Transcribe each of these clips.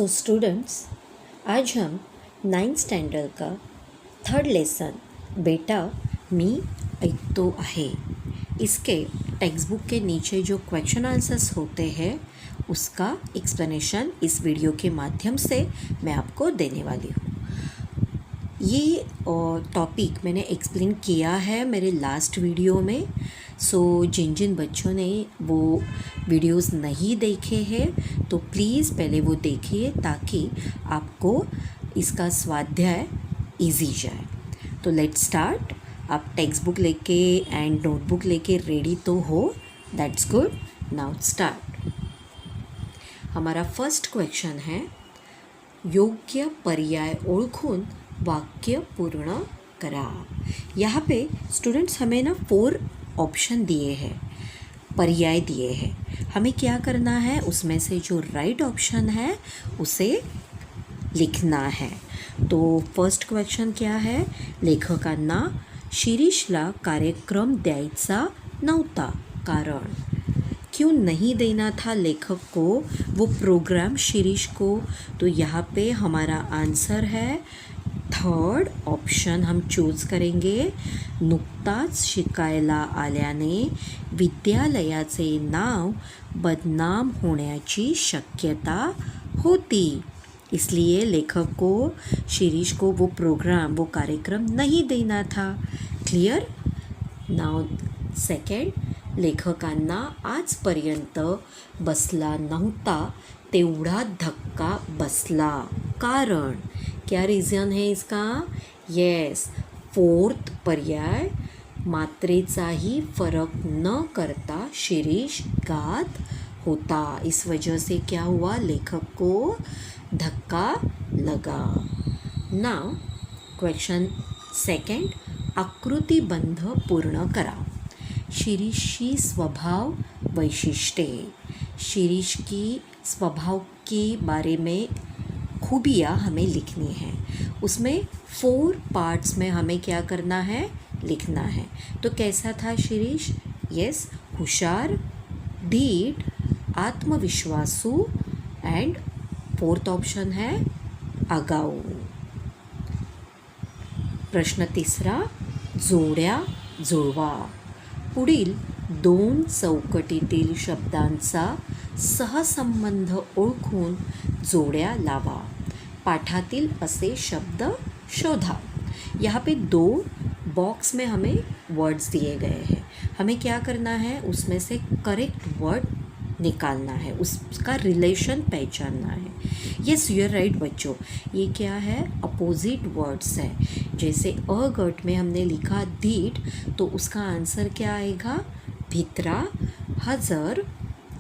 So students, आज हम 9th standard का third lesson बेटा मी ऐकतो आहे इसके टेक्स्ट बुक के नीचे जो क्वेश्चन आंसर्स होते हैं उसका एक्सप्लेनेशन इस वीडियो के माध्यम से मैं आपको देने वाली हूँ। ये टॉपिक मैंने एक्सप्लेन किया है मेरे लास्ट वीडियो में। जिन जिन बच्चों ने वो वीडियोस नहीं देखे हैं तो प्लीज़ पहले वो देखिए ताकि आपको इसका स्वाध्याय इजी जाए। तो लेट्स स्टार्ट। आप टेक्स्ट बुक लेके एंड नोटबुक लेके रेडी तो हो? That's good. Now start. हमारा फर्स्ट क्वेश्चन है, योग्य पर्याय ओळखून वाक्य पूर्ण करा। यहाँ पे स्टूडेंट्स हमें ना 4 ऑप्शन दिए हैं, पर्याय दिए हैं। हमें क्या करना है, उसमें से जो राइट ऑप्शन है उसे लिखना है। तो फर्स्ट क्वेश्चन क्या है, लेखकांना शिरीषला कार्यक्रम द्यायचा नव्हता, कारण क्यों नहीं देना था लेखक को वो प्रोग्राम शिरीष को। तो यहाँ पे हमारा आंसर है थर्ड ऑप्शन हम चूज करेंगे। नुकताच शिकायला आल्याने विद्यालयाचे नाव बदनाम होण्याची शक्यता होती, इसलिए लेखक को शिरीष को वो प्रोग्राम वो कार्यक्रम नहीं देना था। क्लियर। नाउ सेकंड, लेखकांना आजपर्यंत बसला नव्हता तेवढा धक्का बसला, कारण क्या रीज़न है इसका? यस, फोर्थ पर्याय, मात्रेचाही फरक न करता शिरीष गात होता, इस वजह से क्या हुआ, लेखक को धक्का लगा। नाउ क्वेश्चन सेकंड, आकृतिबंध पूर्ण करा। शिरीषी स्वभाव वैशिष्ट्ये। शिरीष की स्वभाव के बारे में खूबियाँ हमें लिखनी है। उसमें 4 पार्ट्स में हमें क्या करना है, लिखना है। तो कैसा था शिरीष? यस, हुशार, धीट, आत्मविश्वासू एंड फोर्थ ऑप्शन है आगाऊ। प्रश्न तीसरा, जोड्या जुळवा। पुढील 2 चौकटीतील शब्दांचा सहसंबंध ओळखून जोड्या लावा। पाठातील असे शब्द शोधा। यहाँ पे 2 बॉक्स में हमें वर्ड्स दिए गए हैं, हमें क्या करना है, उसमें से करेक्ट वर्ड निकालना है, उसका रिलेशन पहचानना है। यस, यू आर राइट बच्चों। ये क्या है, अपोजिट वर्ड्स है। जैसे अ गट में हमने लिखा धीट, तो उसका आंसर क्या आएगा, भित्रा, हजर,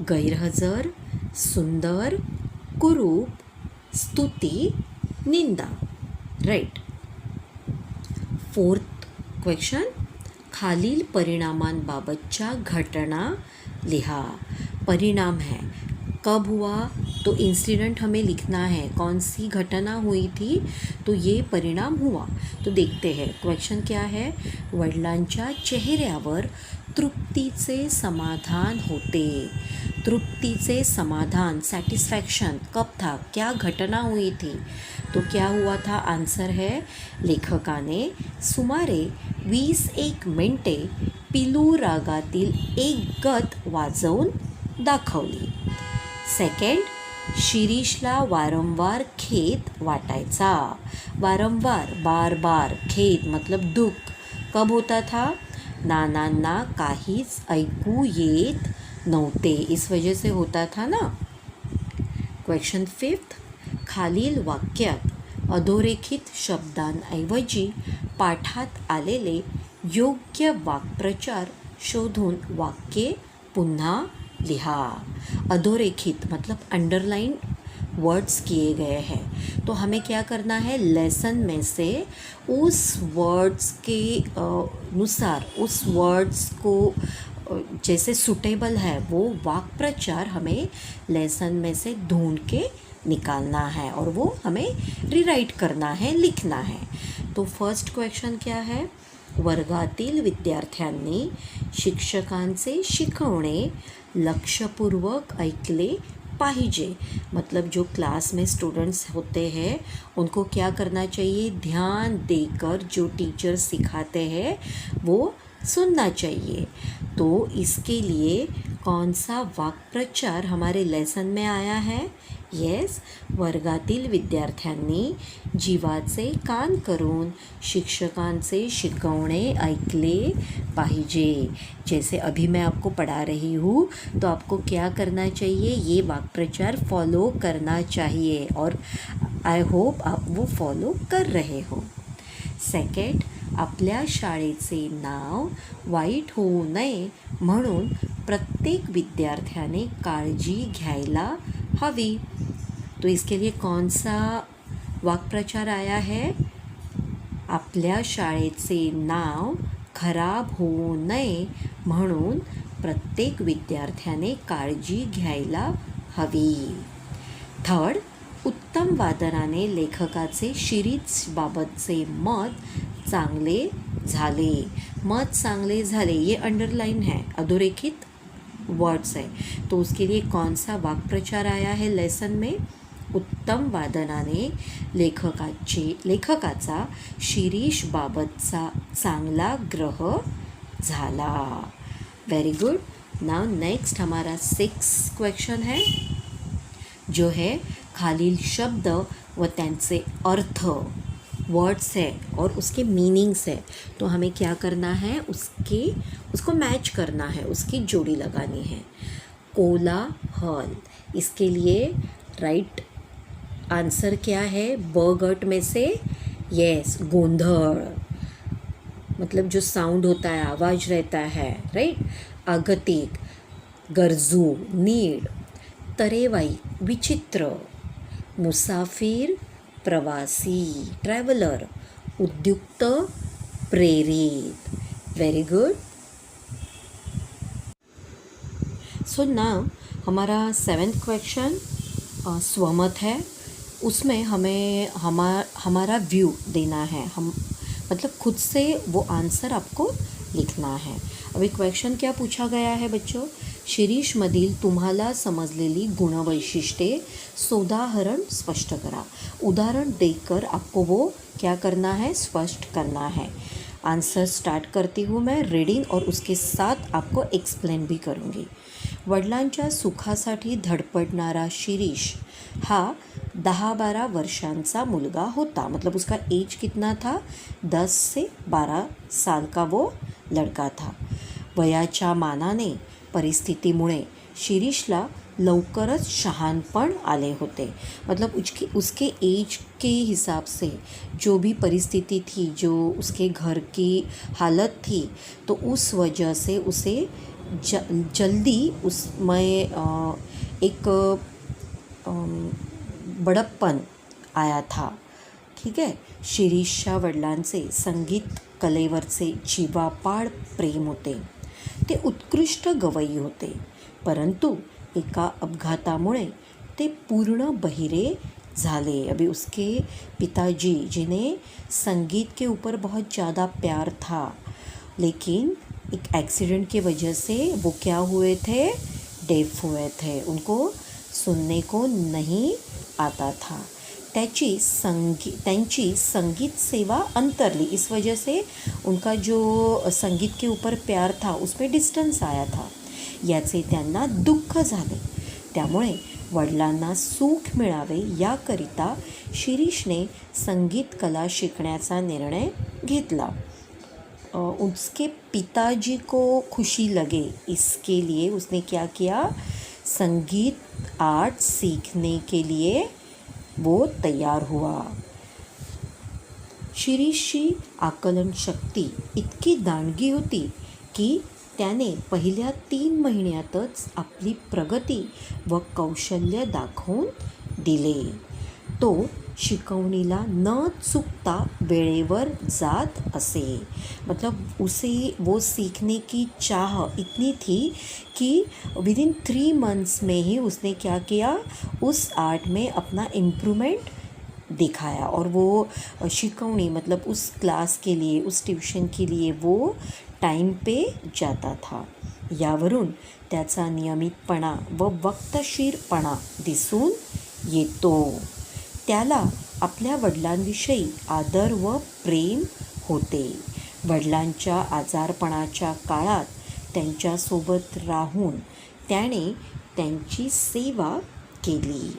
गैरहजर, सुंदर, कुरूप, स्तुति, निंदा। राइट। फोर्थ क्वेश्चन, खालील परिणामांबाबतच्या घटना लिहा। परिणाम है, कब हुआ, तो इंसिडेंट हमें लिखना है, कौन सी घटना हुई थी, तो ये परिणाम हुआ। तो देखते हैं क्वेश्चन क्या है, वडिलांच्या चेहऱ्यावर तृप्तीचे समाधान होते। तृप्तीचे समाधान, सेटिस्फैक्शन कब था, क्या घटना हुई थी, तो क्या हुआ था, आंसर है लेखकाने सुमारे 20-1 मिनिटे पिलू रागातील एक गत वाजवून दाखवली। सेकंड, शिरीषला वारंवार खेद वाटायचा। वारंवार, बार बार, खेद मतलब दुख कब होता था, नानांना काहीच ऐकू येत नव्हते, इस वजह से होता था ना। क्वेश्चन फिफ्थ, खालील वाक्यात अधोरेखित शब्दांऐवजी पाठात आलेले योग्य वाक्प्रचार शोधून वाक्ये पुन्हा लिहा। अधोरेखित मतलब अंडरलाइन वर्ड्स किए गए हैं, तो हमें क्या करना है, लेसन में से उस वर्ड्स के अनुसार, उस वर्ड्स को जैसे सुटेबल है वो वाक्प्रचार हमें लेसन में से ढूंढ के निकालना है और वो हमें रीराइट करना है, लिखना है। तो फर्स्ट क्वेश्चन क्या है, वर्गातील विद्यार्थ्यांनी शिक्षकांचे शिकवणे लक्षपूर्वक ऐकले पाहिजे। मतलब जो क्लास में स्टूडेंट्स होते हैं उनको क्या करना चाहिए, ध्यान देकर जो टीचर सिखाते हैं वो सुनना चाहिए। तो इसके लिए कौन सा वाक्प्रचार हमारे लेसन में आया है? येस, वर्गातील विद्यार्थ्यांनी जीवाचे कान करून शिक्षकांचे शिकवणे ऐकले पाहिजे। जैसे अभी मैं आपको पढ़ा रही हूँ तो आपको क्या करना चाहिए, ये वाक्प्रचार फॉलो करना चाहिए और आई होप आप वो फॉलो कर रहे हो। सेकंड, आपल्या शाळेचे नाव वाईट होऊ नये म्हणून प्रत्येक विद्यार्थ्याने काळजी घ्यायला हवी। तो इसके लिए कौन सा वाक्प्रचार आया है? आपल्या शाळेचे नाव खराब होऊ नये म्हणून प्रत्येक विद्यार्थ्याने काळजी घ्यायला हवी। थर्ड, उत्तम वादनाने लेखकाचे शिरीषबाबतचे मत चांगले झाले। मत चांगले झाले ये अंडरलाइन है, अधोरेखित वर्ड्स है। तो उसके लिए कौन सा वाक्प्रचार आया है लेसन में? उत्तम वादनाने लेखकाचा शिरीषबाबतचा चांगला ग्रह झाला। Very good. नाउ नेक्स्ट हमारा 6 क्वेश्चन है जो है खालील शब्द व त्यांचे अर्थ, वर्ड्स है और उसके मीनिंग्स है। तो हमें क्या करना है, उसको मैच करना है, उसकी जोड़ी लगानी है। कोलाहल, इसके लिए राइट आंसर क्या है? ब गट में से यस, गोंधळ, मतलब जो साउंड होता है, आवाज़ रहता है, राइट। अगतिक, गरजू, नीड। तरेवाई, विचित्र। मुसाफिर, प्रवासी, ट्रैवलर। उद्युक्त, प्रेरित। Very good. सो नाउ हमारा 7th क्वेश्चन स्वमत है। उसमें हमें हमारा व्यू देना है, हम मतलब खुद से वो आंसर आपको लिखना है। अभी क्वेश्चन क्या पूछा गया है बच्चों? शिरीषमधील तुम्हाला समजलेली गुणवैशिष्ट्ये सोदाहरण स्पष्ट करा। उदाहरण देकर आपको वो क्या करना है, स्पष्ट करना है। आंसर स्टार्ट करती हूँ मैं रीडिंग और उसके साथ आपको एक्सप्लेन भी करूँगी। वडिलांच्या सुखासाठी धडपडणारा शिरीष हा 10-12 वर्षांचा मुलगा होता। मतलब उसका एज कितना था? 10 से 12 साल का वो लड़का था। वयाच्या मानाने परिस्थितीमुळे शिरीषला लवकरच शहाणपण आले होते। मतलब उसके एज के हिसाब से जो भी परिस्थिति थी, जो उसके घर की हालत थी, तो उस वजह से उसे जल्दी उसमें एक बड़प्पन आया था। ठीक आहे। शिरीषच्या वडिलांचे संगीत कलेवरचे जीवापाड प्रेम होते। ते उत्कृष्ट गवई होते, परंतु एका अपघातामुळे ते पूर्ण बहिरे झाले। अभी उसके पिताजी जिन्हें संगीत के ऊपर बहुत ज़्यादा प्यार था, लेकिन एक एक्सीडेंट की वजह से वो क्या हुए थे, डेफ हुए थे, उनको सुनने को नहीं आता था। त्यांची संगीत सेवा अंतरली, इस वजह से उनका जो संगीत के ऊपर प्यार था उसमें डिस्टन्स आया था, याचे त्यांना दुःख झाले। त्यामुळे वडिलांना सुख मिळावे याकरिता शिरीषने संगीत कला शिकण्याचा निर्णय घेतला। उसके पिताजी को खुशी लगे, इसके लिए उसने क्या किया, संगीत आर्ट सीखने के लिए वो तैयार हुआ। शिरीषची आकलन शक्ती इतकी दांडगी होती की त्याने पहिल्या 3 महिन्यातच आपली प्रगती व कौशल्य दाखवून दिले। तो शिकवणीला न चुकता वेळेवर जात असे। मतलब उसे वो सीखने की चाह इतनी थी कि विदिन 3 मंथ्स में ही उसने क्या किया, उस आर्ट में अपना इम्प्रूवमेंट दिखाया। और वो शिकवणी मतलब उस क्लास के लिए, उस ट्यूशन के लिए वो टाइम पे जाता था। यावरून त्याचा नियमितपणा व वक्तशीरपणा दिसून येतो. त्याला आपल्या वडिलांविषयी आदर व प्रेम होते. वडिलांच्या आजारपणाच्या काळात त्यांच्यासोबत राहून त्याने त्यांची सेवा केली.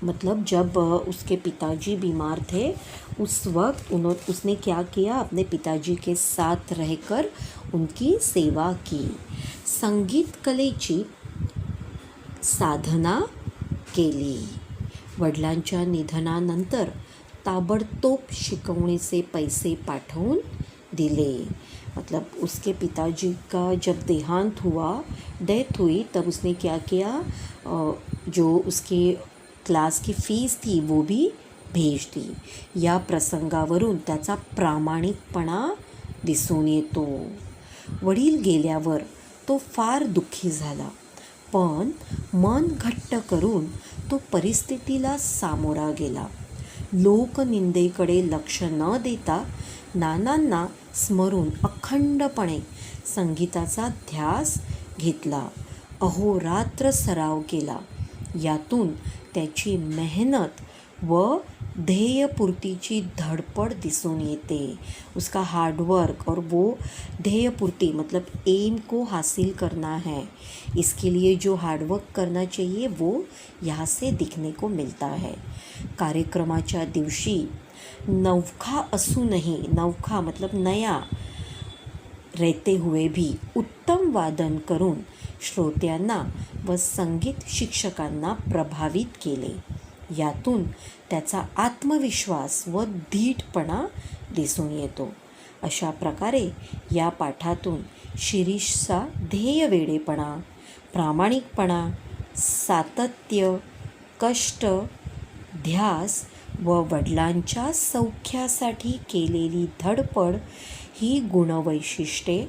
मतलब जब उसके पिताजी बीमार थे उस वक्त उसने क्या किया, अपने पिताजी के साथ रहकर उनकी सेवा की. संगीत कलेची साधना केली. वडिलांच्या निधनानंतर ताबडतोब शिकवणीचे पैसे पाठवून दिले. मतलब उसके पिताजी का जब देहांत हुआ, डेथ हुई, तब उसने क्या किया, जो उसके क्लास की फीस थी वो भी भेज दी. या प्रसंगावरून त्याचा प्रामाणिकपणा दिसून येतो. वडील गेल्यावर तो फार दुःखी झाला, पण मन घट्ट करून तो परिस्थितीला सामोरा गेला. लोकनिंदेकडे लक्ष न देता नानांना स्मरून अखंडपणे संगीताचा ध्यास घेतला. अहोरात्र सराव केला. यातून त्याची मेहनत व ध्येयपूर्तीची धडपड दिसून येते. उसका हार्डवर्क और वो ध्येयपूर्ति मतलब एम को हासिल करना है, इसके लिए जो हार्डवर्क करना चाहिए वो यहाँ से दिखने को मिलता है. कार्यक्रमाच्या दिवशी नवखा असूनही, नवखा मतलब नया रहते हुए भी उत्तम वादन करून श्रोत्यांना व संगीत शिक्षकांना प्रभावित केले. यातून त्याचा आत्मविश्वास व धीटपणा दिसून येतो. अशा प्रकारे या पाठातून शिरीषचा ध्येयवेडेपणा, प्रामाणिकपणा, सातत्य, कष्ट, ध्यास व वडिलांच्या सौख्यासाठी केलेली धडपड ही गुणवैशिष्ट्ये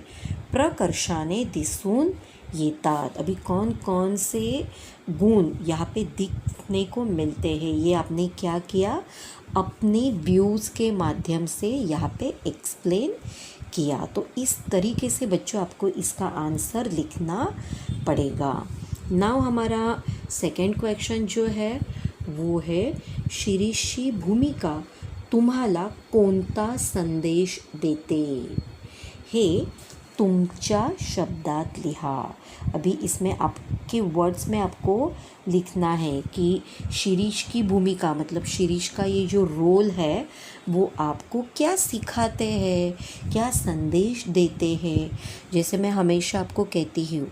प्रकर्षाने दिसून येतात. अभी कौन कौन से गुण यहाँ पे दिखने को मिलते हैं, ये आपने क्या किया, अपने व्यूज़ के माध्यम से यहाँ पे एक्सप्लेन किया. तो इस तरीके से बच्चों आपको इसका आंसर लिखना पड़ेगा. नाउ हमारा सेकंड क्वेश्चन जो है वो है, शिरीषची भूमिका तुम्हाला कोणता संदेश देते, हे तुमच्या शब्दात लिहा. अभी इसमें आपके वर्ड्स में आपको लिखना है कि शिरीष की भूमिका मतलब शिरीष का ये जो रोल है वो आपको क्या सिखाते हैं, क्या संदेश देते हैं. जैसे मैं हमेशा आपको कहती हूँ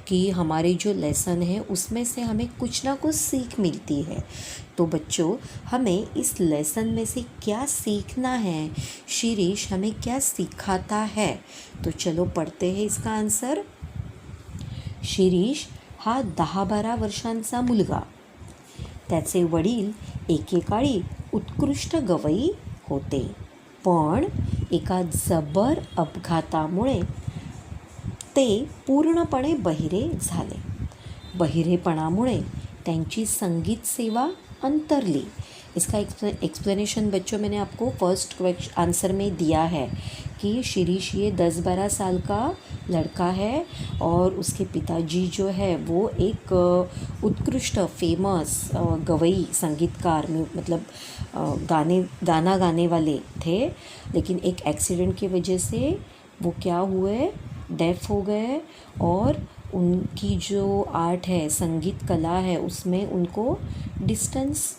कि हमारे जो लेसन है उसमें से हमें कुछ ना कुछ सीख मिलती है. तो बच्चों हमें इस लेसन में से क्या सीखना है, शिरीष हमें क्या सिखाता है. तो चलो पढ़ते हैं इसका आंसर. शिरीष हा 10-12 वर्षांचा मुलगा. त्याचे वडील एकेकाळी उत्कृष्ट गवई होते, पण एका जबर अपघातामुळे ते पूर्णपणे बहिरे झाले. बहिरेपणामुळे त्यांची संगीत सेवा अंतरली. इसका एक्सप्लेनेशन बच्चों मैंने आपको फर्स्ट आंसर में दिया है कि शिरीष ये 10-12 साल का लड़का है और उसके पिताजी जो है वो एक उत्कृष्ट फेमस गवई संगीतकार में मतलब गाना गाने वाले थे. लेकिन एक एक्सीडेंट की वजह से वो क्या हुए, डेफ हो गए और उनकी जो आर्ट है, संगीत कला है, उसमें उनको डिस्टेंस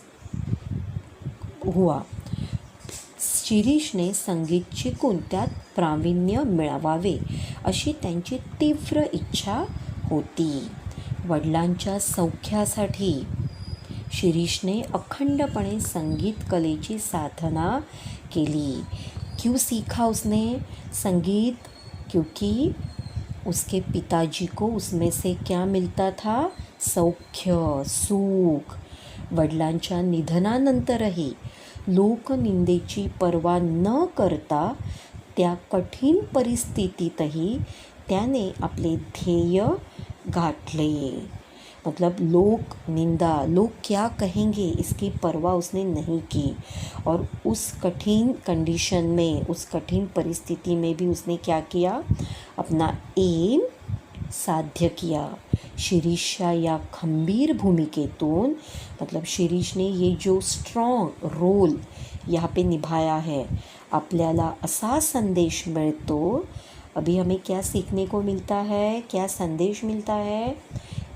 हुआ. शिरीषने संगीत शिकून त्यात प्रावीण्य मिळवावे अशी त्यांची तीव्र इच्छा होती. वडिलांच्या सौख्यासाठी शिरीषने अखंडपणे संगीत कलेची साधना केली. क्यों सीखा उसने संगीत, क्योंकि उसके पिताजी को उसमें से क्या मिलता था, सौख्य, सुख. वडिलांच्या निधनानंतरही लोकनिंदेची पर्वा न करता त्या कठीण परिस्थितीतही त्याने आपले ध्येय गाठले. मतलब लोक निंदा, लोग क्या कहेंगे, इसकी परवाह उसने नहीं की और उस कठिन कंडीशन में, उस कठिन परिस्थिति में भी उसने क्या किया, अपना एम साध्य किया. शिरीषच्या या खंबीर भूमिकेतून मतलब शिरीष ने ये जो स्ट्रॉन्ग रोल यहाँ पे निभाया है, आपल्याला असा संदेश मिळतो. अभी हमें क्या सीखने को मिलता है, क्या संदेश मिलता है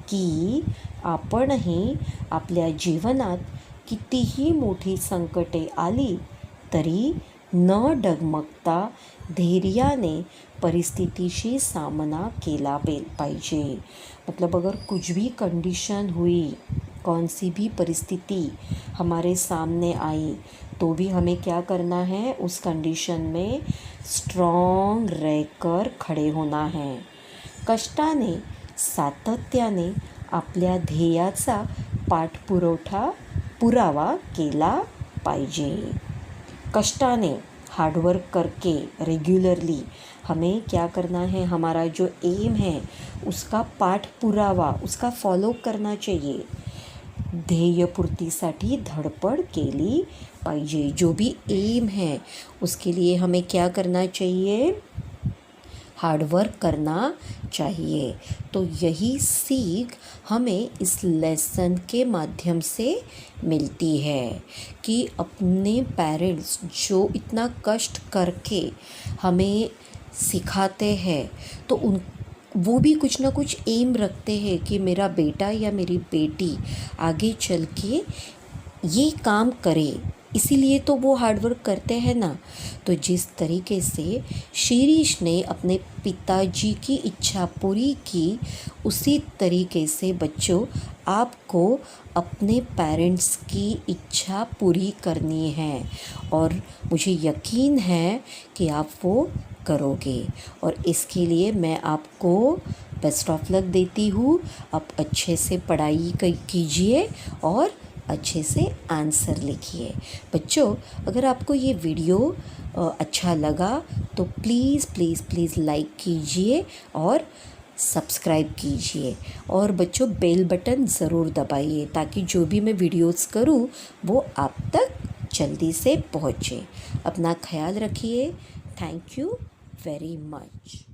की आपणही आपल्या जीवनात कितीही मोठी संकटे आली तरी न डगमगता धैर्याने परिस्थितीशी सामना केला पाहिजे. मतलब अगर कुछ भी कंडीशन हुई, कौन सी भी परिस्थिति हमारे सामने आई, तो भी हमें क्या करना है, उस कंडीशन में स्ट्रॉन्ग रहकर खड़े होना है. कष्टाने सातत्याने आपल्या ध्येयाचा पुरावा केला पाहिजे. कष्टाने हार्डवर्क करके रेगुलरली हमें क्या करना है, हमारा जो एम है उसका पुरावा उसका फॉलो करना चाहिए. ध्येयपूर्तीसाठी धडपड केली पाहिजे. जो भी एम है उसके लिए हमें क्या करना चाहिए, हार्डवर्क करना चाहिए. तो यही सीख हमें इस लेसन के माध्यम से मिलती है कि अपने पेरेंट्स जो इतना कष्ट करके हमें सिखाते हैं, तो वो भी कुछ ना कुछ एम रखते हैं कि मेरा बेटा या मेरी बेटी आगे चल के ये काम करे, इसीलिए तो वो हार्डवर्क करते हैं ना. तो जिस तरीके से शिरीष ने अपने पिताजी की इच्छा पूरी की, उसी तरीके से बच्चों आपको अपने पेरेंट्स की इच्छा पूरी करनी है. और मुझे यकीन है कि आप वो करोगे. और इसके लिए मैं आपको बेस्ट ऑफ लक देती हूँ. आप अच्छे से पढ़ाई कीजिए और अच्छे से आंसर लिखिए. बच्चों, अगर आपको ये वीडियो अच्छा लगा तो प्लीज़ लाइक कीजिए और सब्सक्राइब कीजिए. और बच्चों, बेल बटन ज़रूर दबाइए ताकि जो भी मैं वीडियोस करूँ वो आप तक जल्दी से पहुँचे. अपना ख्याल रखिए. Thank you very much.